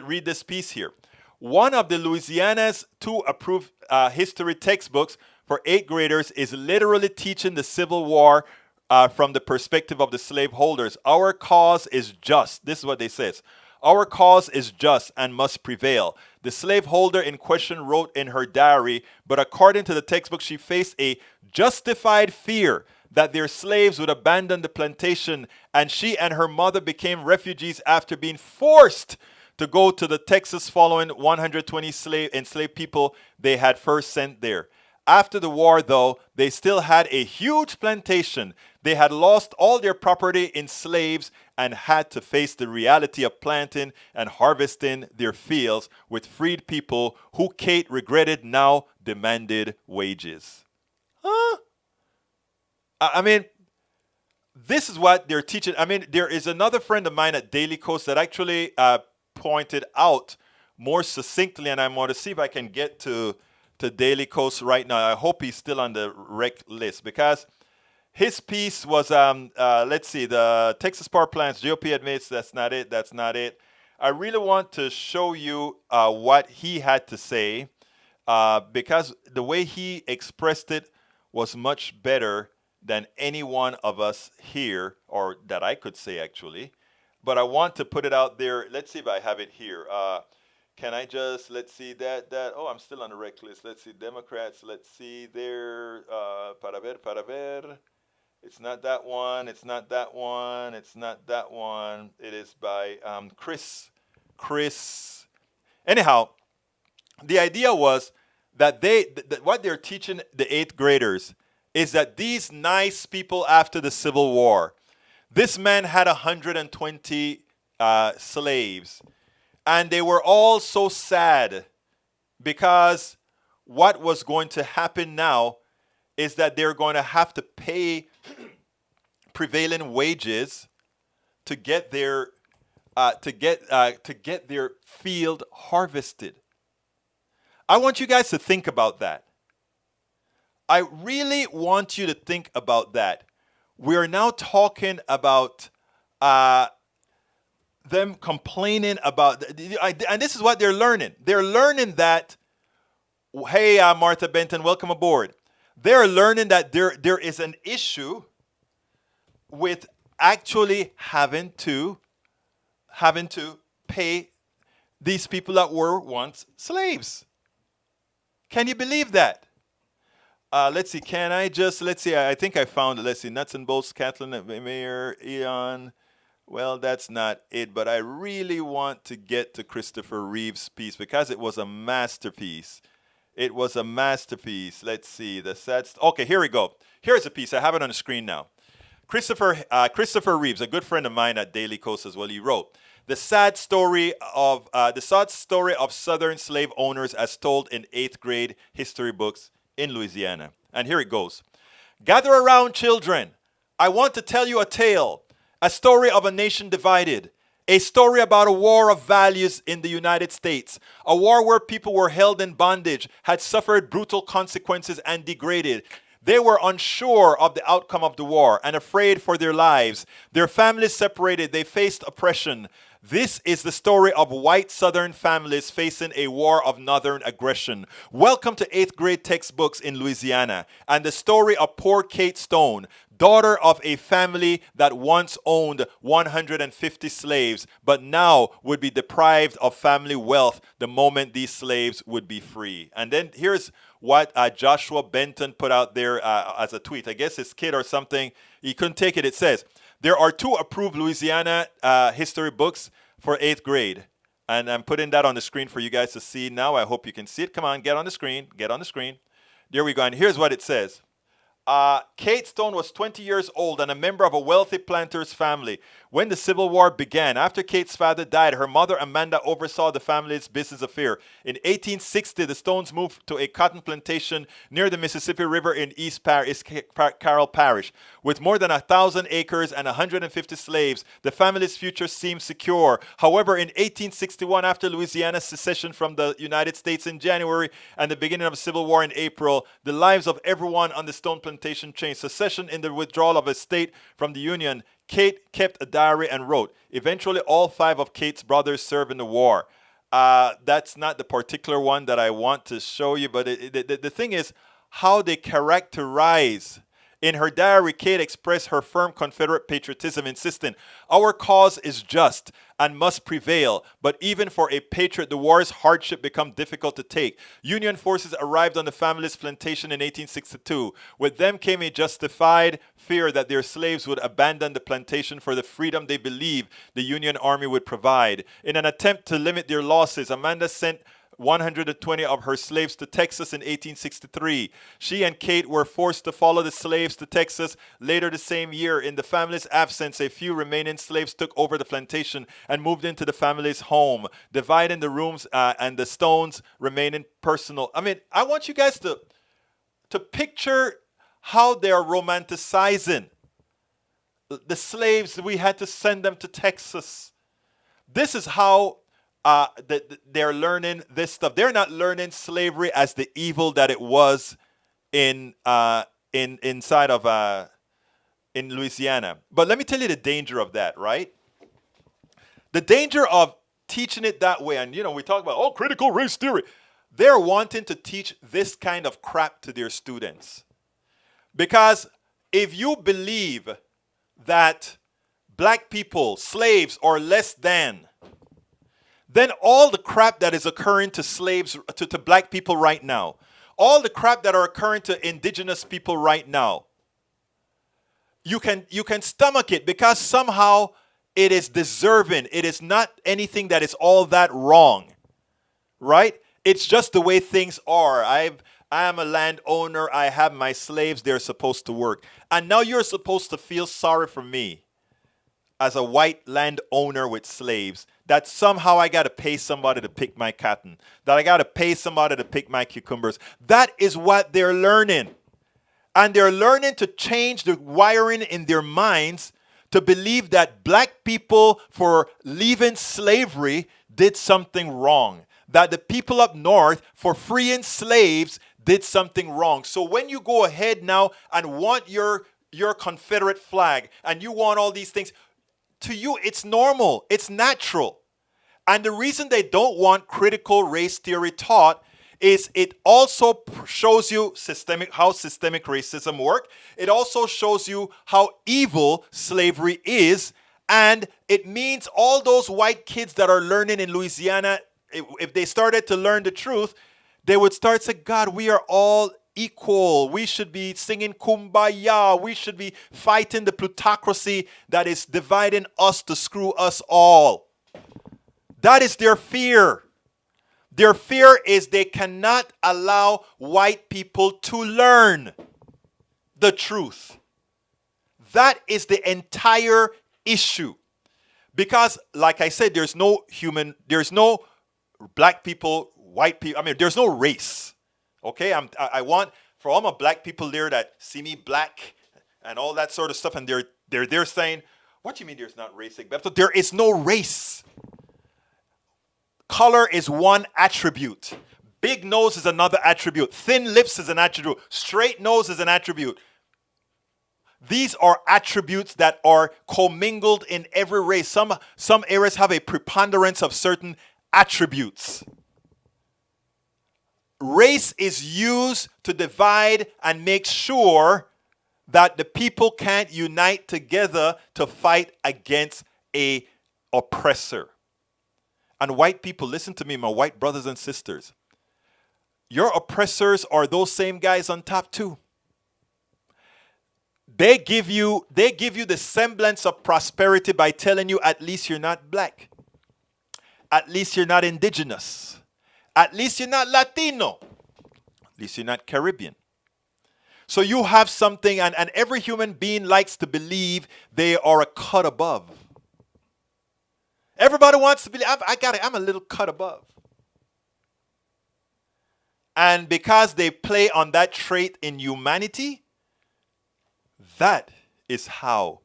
read this piece here. One of the Louisiana's two approved history textbooks for 8th graders is literally teaching the Civil War from the perspective of the slaveholders. Our cause is just. This is what they says. Our cause is just and must prevail. The slaveholder in question wrote in her diary, but according to the textbook, she faced a justified fear that their slaves would abandon the plantation, and she and her mother became refugees after being forced to go to the Texas following 120 enslaved people they had first sent there. After the war, though, they still had a huge plantation. They had lost all their property in slaves and had to face the reality of planting and harvesting their fields with freed people who Kate regretted now demanded wages. Huh? I mean, this is what they're teaching. I mean, there is another friend of mine at Daily Coast that actually pointed out more succinctly, and I'm going to see if I can get to Daily Coast right now. I hope he's still on the rec list, because his piece was, let's see, the Texas power plants, GOP admits that's not it. I really want to show you what he had to say, because the way he expressed it was much better than any one of us here, or that I could say actually. But I want to put it out there. Let's see if I have it here. Can I just, let's see that, oh, I'm still on the rec list. Let's see, Democrats, let's see there, para ver. It's not that one, it's not that one, it's not that one. It is by Chris. Anyhow, the idea was that what they're teaching the 8th graders is that these nice people after the Civil War, this man had 120 slaves, and they were all so sad because what was going to happen now is that they're going to have to pay prevailing wages to get their field harvested. I want you guys to think about that. I really want you to think about that. We are now talking about them complaining about, and this is what they're learning. They're learning that, hey, Martha Benton, welcome aboard. They're learning that there is an issue with actually having to pay these people that were once slaves. Can you believe that? Let's see. I think I found it. Let's see. Nuts and bolts, Kathleen, Mayor, Eon. Well, that's not it. But I really want to get to Christopher Reeve's piece because it was a masterpiece. It was a masterpiece. Let's see. Okay, here we go. Here's a piece. I have it on the screen now. Christopher Reeves, a good friend of mine at Daily Coast as well, he wrote, the sad story of Southern slave owners as told in 8th grade history books in Louisiana. And here it goes. Gather around, children. I want to tell you a tale, a story of a nation divided, a story about a war of values in the United States, a war where people were held in bondage, had suffered brutal consequences and degraded. They were unsure of the outcome of the war and afraid for their lives. Their families separated. They faced oppression. This is the story of white Southern families facing a war of Northern aggression. Welcome to 8th grade textbooks in Louisiana and the story of poor Kate Stone, daughter of a family that once owned 150 slaves, but now would be deprived of family wealth the moment these slaves would be free. And then here's what Joshua Benton put out there as a tweet. I guess his kid or something, he couldn't take it. It says, there are 2 approved Louisiana history books for 8th grade. And I'm putting that on the screen for you guys to see now. I hope you can see it. Come on, get on the screen. Get on the screen. There we go. And here's what it says. Kate Stone was 20 years old and a member of a wealthy planter's family when the Civil War began. After Kate's father died, her mother Amanda oversaw the family's business affair. In 1860, the Stones moved to a cotton plantation near the Mississippi River in East Carroll Parish. With more than 1,000 acres and 150 slaves, the family's future seemed secure. However, in 1861, after Louisiana's secession from the United States in January and the beginning of the Civil War in April, the lives of everyone on the Stone plantation changed. Secession in the withdrawal of a state from the Union. Kate kept a diary and wrote, eventually all 5 of Kate's brothers served in the war. That's not the particular one that I want to show you, but the thing is how they characterize. In her diary, Kate expressed her firm Confederate patriotism, insisting, our cause is just and must prevail, but even for a patriot, the war's hardship become difficult to take. Union forces arrived on the family's plantation in 1862. With them came a justified fear that their slaves would abandon the plantation for the freedom they believed the Union Army would provide. In an attempt to limit their losses, Amanda sent 120 of her slaves to Texas in 1863. She and Kate were forced to follow the slaves to Texas later the same year. In the family's absence, a few remaining slaves took over the plantation and moved into the family's home, dividing the rooms and the Stones remaining personal. I mean, I want you guys to picture how they're romanticizing the slaves. We had to send them to Texas. This is how they're learning this stuff. They're not learning slavery as the evil that it was in Louisiana. But let me tell you the danger of that, right? The danger of teaching it that way, and we talk about critical race theory. They're wanting to teach this kind of crap to their students, because if you believe that black people, slaves, are less than, then all the crap that is occurring to slaves, to black people right now, all the crap that are occurring to indigenous people right now, you can stomach it because somehow it is deserving. It is not anything that is all that wrong, right? It's just the way things are. I am a landowner. I have my slaves. They're supposed to work. And now you're supposed to feel sorry for me as a white landowner with slaves, that somehow I got to pay somebody to pick my cotton, that I got to pay somebody to pick my cucumbers. That is what they're learning. And they're learning to change the wiring in their minds to believe that black people, for leaving slavery, did something wrong. That the people up north, for freeing slaves, did something wrong. So when you go ahead now and want your Confederate flag and you want all these things, to you, it's normal. It's natural. And the reason they don't want critical race theory taught is it also shows you how systemic racism works. It also shows you how evil slavery is. And it means all those white kids that are learning in Louisiana, if they started to learn the truth, they would start saying, God, we are all equal. We should be singing kumbaya. We should be fighting the plutocracy that is dividing us to screw us all. That is their fear. Their fear is they cannot allow white people to learn the truth. That is the entire issue. Because, like I said, there's no black people, white people. I mean, there's no race. Okay? I want, for all my black people there that see me black and all that sort of stuff, and they're saying, what do you mean there's not race? But there is no race. Color is one attribute. Big nose is another attribute. Thin lips is an attribute. Straight nose is an attribute. These are attributes that are commingled in every race. Some areas have a preponderance of certain attributes. Race is used to divide and make sure that the people can't unite together to fight against a oppressor. And white people, listen to me, my white brothers and sisters. Your oppressors are those same guys on top too. They give you the semblance of prosperity by telling you at least you're not black. At least you're not indigenous. At least you're not Latino. At least you're not Caribbean. So you have something, and every human being likes to believe they are a cut above. Everybody wants to believe, I'm a little cut above. And because they play on that trait in humanity, that is how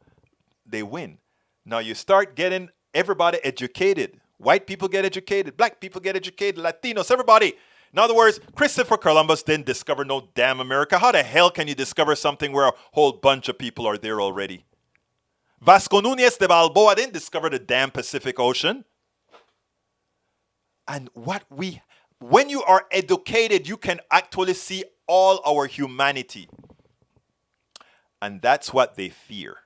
they win. Now you start getting everybody educated. White people get educated. Black people get educated. Latinos, everybody. In other words, Christopher Columbus didn't discover no damn America. How the hell can you discover something where a whole bunch of people are there already? Vasco Núñez de Balboa didn't discover the damn Pacific Ocean. And when you are educated, you can actually see all our humanity. And that's what they fear.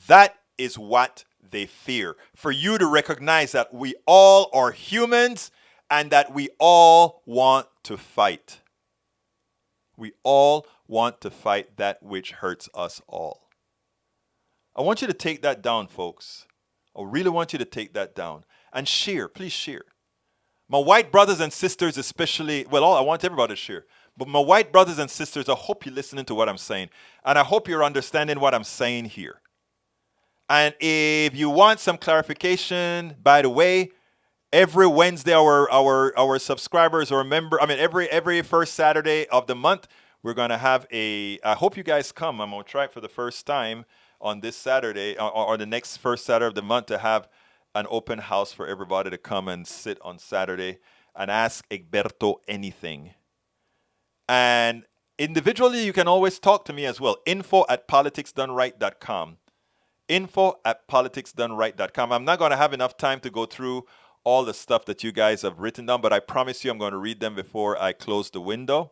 That is what they fear. For you to recognize that we all are humans and that we all want to fight. We all want to fight that which hurts us all. I want you to take that down, folks. I really want you to take that down. And share, please share. My white brothers and sisters especially, I want everybody to share. But my white brothers and sisters, I hope you're listening to what I'm saying. And I hope you're understanding what I'm saying here. And if you want some clarification, by the way, every Wednesday our subscribers or every first Saturday of the month, we're going to have I hope you guys come. I'm going to try it for the first time on this Saturday or the next first Saturday of the month to have an open house for everybody to come and sit on Saturday and ask Egberto anything. And individually, you can always talk to me as well. info@politicsdoneright.com. info@politicsdoneright.com. I'm not going to have enough time to go through all the stuff that you guys have written down, but I promise you I'm going to read them before I close the window.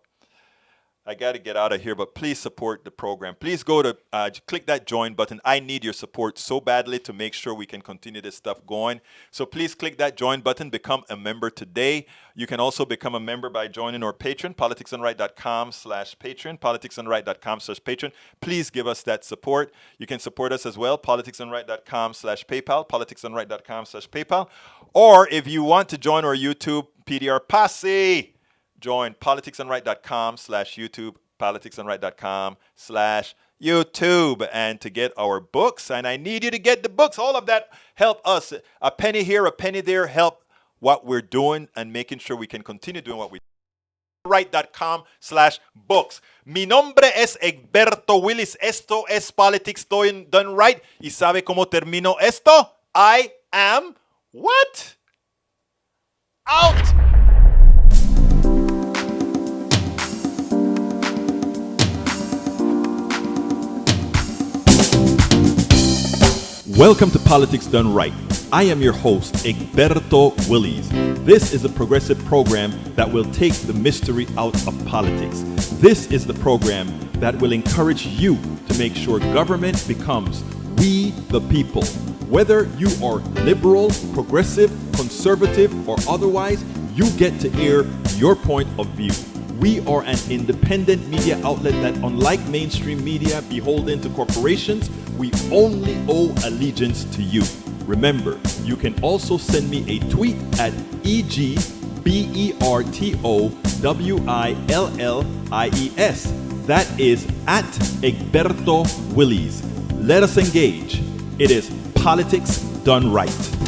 I got to get out of here, but please support the program. Please go to click that join button. I need your support so badly to make sure we can continue this stuff going. So please click that join button. Become a member today. You can also become a member by joining our Patreon, politicsdoneright.com/Patreon, politicsdoneright.com/Patreon. Please give us that support. You can support us as well, politicsdoneright.com/PayPal, politicsdoneright.com/PayPal. Or if you want to join our YouTube PDR Posse, join politicsdoneright.com/YouTube, politicsdoneright.com/YouTube, and to get our books. And I need you to get the books. All of that help us. A penny here, a penny there, help what we're doing and making sure we can continue doing what we do. Right.com/books. Mi nombre es Egberto Willis. Esto es Politics Done Right. ¿Y sabe cómo termino esto? I am what? Out. Welcome to Politics Done Right. I am your host, Egberto Willis. This is a progressive program that will take the mystery out of politics. This is the program that will encourage you to make sure government becomes we the people. Whether you are liberal, progressive, conservative, or otherwise, you get to air your point of view. We are an independent media outlet that, unlike mainstream media beholden to corporations, we only owe allegiance to you. Remember, you can also send me a tweet at EGBERTOWILLIES. That is at Egberto Willies. Let us engage. It is politics done right.